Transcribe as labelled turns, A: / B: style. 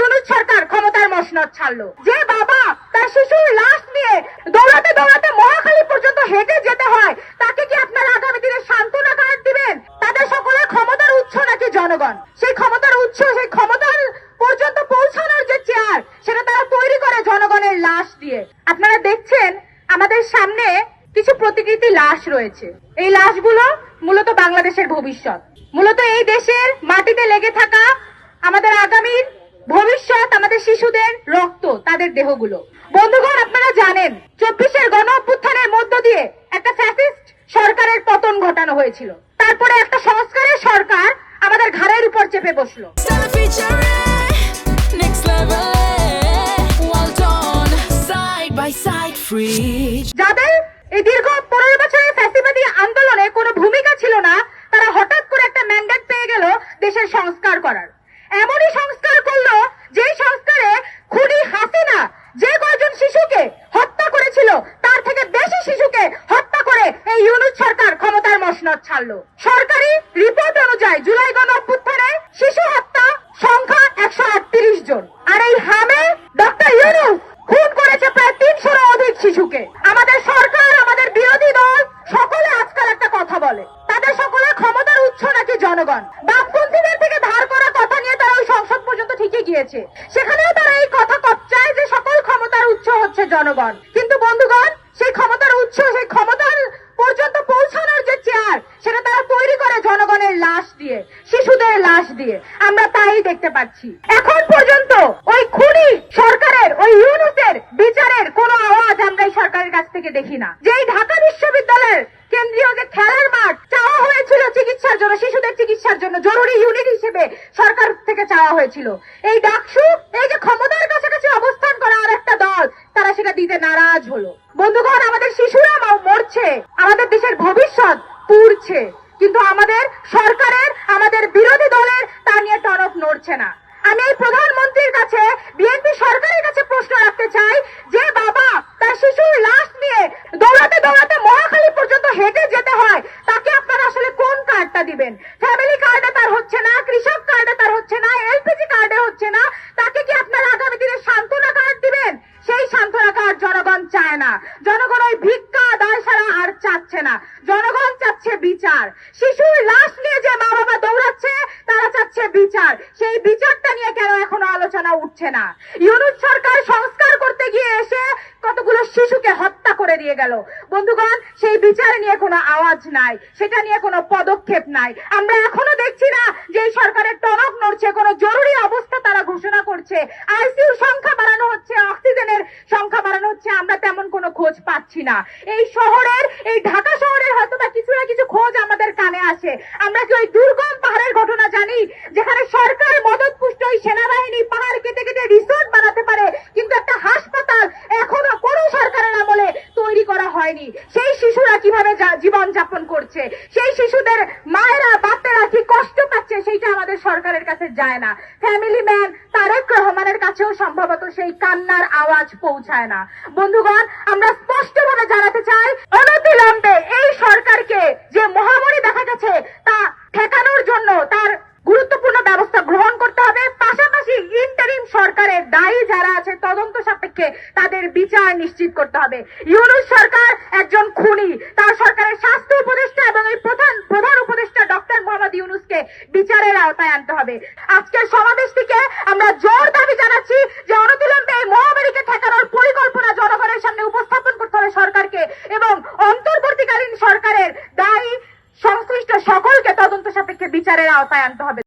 A: ইউনূস সরকার ক্ষমতার মসনদ ছাড়লো। যে বাবা তার শিশুর লাশ নিয়ে দৌড়াতে দৌড়াতে মহাখালী পর্যন্ত হেঁটে যেতে হয়, তাকে কি আপনারা আগামী দিনে সান্ত্বনা কার্ড দিবেন? তাদের সকলের ক্ষমতার উৎস নাকি জনগণ? সেই ক্ষমতার উৎস, সেই ক্ষমতার পর্যন্ত পৌঁছানোর যে চেয়ার, সেটা তারা তৈরি করে জনগণের লাশ দিয়ে। আপনারা দেখছেন আমাদের সামনে কিছু প্রতিকৃতি লাশ রয়েছে। এই লাশগুলো মূলত বাংলাদেশের ভবিষ্যৎ, মূলত এই দেশের মাটিতে লেগে থাকা আমাদের আগামীর ভবিষ্যৎ, আমাদের শিশুদের রক্ত, তাদের দেহগুলো। বন্ধুগণ, আপনারা জানেন 24-এর গণ অভ্যুত্থানের মধ্য দিয়ে একটা ফ্যাসিস্ট সরকারের পতন ঘটানো হয়েছিল। তারপরে একটা সংস্কারের সরকার আমাদের ঘাড়ের উপর চেপে বসলো। যাদের এই দীর্ঘ 15 বছরের ফ্যাসিবাদী আন্দোলনে কোনো ভূমিকা ছিল না, তারা হঠাৎ করে একটা ম্যান্ডেট পেয়ে গেল দেশের সংস্কার করার। এমনই সংস্কার করলো যে সংস্কারে খুনি হাসিনা যে কয়জন শিশুকে হত্যা করেছিল, তার থেকে বেশি শিশুকে হত্যা করে এই ইউনূস সরকার ক্ষমতার মসনদ ছাড়লো। সরকারি রিপোর্ট অনুযায়ী জুলাই গণ অভ্যুত্থানে শিশু হত্যা সংখ্যা 138 জন। আর এই হামে ডক্টর ইউনূস খুন করেছে প্রায় 300-এরও অধিক শিশুকে। আমাদের সরকার, আমাদের বিরোধী দল সকলে আজকাল একটা কথা বলে, তাদের সকলের ক্ষমতার উৎস নাকি জনগণ। বামপন্থীদের থেকে ধার করা কথা নিয়ে তারা ওই সংসদ পর্যন্ত ঠিকই গিয়েছে, সেখানেও তারা এই কথা কপচায় যে সকল ক্ষমতার উৎস হচ্ছে জনগণ। কিন্তু বন্ধুগণ, সেই ক্ষমতার উৎস, সেই ক্ষমতার পর্যন্ত পৌঁছানোর যে চেয়ার, সেটা তারা তৈরি করে জনগণের লাশ দিয়ে, শিশুদের লাশ দিয়ে। আমরা তাই দেখতে পাচ্ছি। এখন পর্যন্ত ওই খুনি সরকারের, ওই ইউনূসের বিচারের কোনো আওয়াজ আমরা এই সরকারের কাছ থেকে দেখি না। যেই ঢাকা বিশ্ববিদ্যালয়ের কেন্দ্রীয় যে খেলার মাঠ চাওয়া হয়েছিল চিকিৎসার জন্য, শিশুদের চিকিৎসার জন্য জরুরি ইউনিট হিসেবে সরকার থেকে চাওয়া হয়েছিল, এই ডাকসু, এই যে ক্ষমতার কাছাকাছি অবস্থান করা আর একটা দল, তারা সেটা দিতে নারাজ হলো। বন্ধুগণ, আমাদের শিশুরা মরছে, আমাদের দেশের ভবিষ্যৎ পুড়ছে, কিন্তু আমাদের সরকারের, আমাদের বিরোধী দলের তা নিয়ে টনক নড়ছে না। আমি এই প্রধানমন্ত্রীর কাছে, বিএনপি সরকারের কাছে প্রশ্ন রাখতে চাই, যে বাবা তার শিশুর লাশ নিয়ে দৌড়াতে দৌড়াতে মহাখালী পর্যন্ত হেঁটে যেতে হয়, তাকে আপনারা আসলে কোন কার্ডটা দিবেন? ফ্যামিলি কার্ডে তার হচ্ছে না, কৃষক কার্ডে তার হচ্ছে না, এলপিজি কার্ডে হচ্ছে না, তাকে কি আপনারা আগামী দিনে সান্ত্বনা কার্ড দিবেন? সেই সান্ত্বনা কার্ড জনগণ চায় না। জনগণ ওই ভিক্ষা দায় সারা আর চাচ্ছে না, জনগণ চাচ্ছে বিচার। শিশুর লাশ নিয়ে যে মা বাবা দৌড়াচ্ছে, তারা চাচ্ছে বিচার। সেই বিচারটা নিয়ে কেন এখনো আলোচনা উঠছে না? ইউনূস সরকার সংস্কার করতে গিয়ে এসে কতগুলো শিশুকে হত্যা করে দিয়ে গেল। বন্ধুগণ, সেই বিচার নিয়ে কোনো আওয়াজ নাই, সেটা নিয়ে কোনো পদক্ষেপ নাই। আমরা এখনো দেখছি না যে এই সরকারের টনক নড়ছে, কোনো জরুরি অবস্থা তারা ঘোষণা করছে, আইসিইউর সংখ্যা বাড়ানো হচ্ছে, অক্সিজেনের সংখ্যা বাড়ানো হচ্ছে, আমরা তেমন কোনো খোঁজ পাচ্ছি না। এই শহরের, এই ঢাকা শহরের হয়তো বা কিছু না কিছু খোঁজ আমাদের কানে আসে। আমরা কি ওই দুর্গম পাহাড়ের ঘটনা জানি, যেখানে সরকার মদতপুষ্ট ওই সেনাবাহিনী পাহাড় কেটে কেটে রিসোর্ট বানাতে পারে, কিন্তু একটা হাসপাতাল এখনো কোনো সরকারের আমলে তৈরি করা হয়নি। সেই শিশুরা কিভাবে জীবন যাপন করছে, সেই শিশুদের মায়েরা বাপেরা কি কষ্ট পাচ্ছে, সেইটা আমাদের সরকারের কাছে যায় না। ফ্যামিলি ম্যান তারেক রহমানের কাছেও সম্ভবত সেই কান্নার আওয়াজ পৌঁছায় না। বন্ধুগণ, আমরা স্পষ্টভাবে জানাতে চাই, অনতিবিলম্বে এই সরকারকে যে মহামারী দেখা গেছে তা ঠেকানোর জন্য তার গুরুত্বপূর্ণ ব্যবস্থা গ্রহণ করতে হবে। পাশাপাশি ইন্টারিম সরকারের দায়ী যারা আছে তদন্ত সাপেক্ষে তাদের বিচার নিশ্চিত করতে হবে। ইউনূস সরকার একজন খুনি, তার সরকারের স্বাস্থ্য উপদেষ্টা এবং এই প্রধান উপদেষ্টা ডক্টর মোহাম্মদ ইউনূসকে বিচারের আওতায় আনতে হবে। আজকের সমাবেশ থেকে আমরা জোর দাবি জানাচ্ছি যে অনতিবিলম্বে এই মহামারীকে ঠেকানোর পরিকল্পনা জনগণের সামনে উপস্থাপন করতে হবে সরকারকে, এবং অন্তর্বর্তীকালীন সরকারের দায়ী সংশ্লিষ্ট সকলকে তদন্ত সাপেক্ষে বিচারের আওতায় আনতে হবে।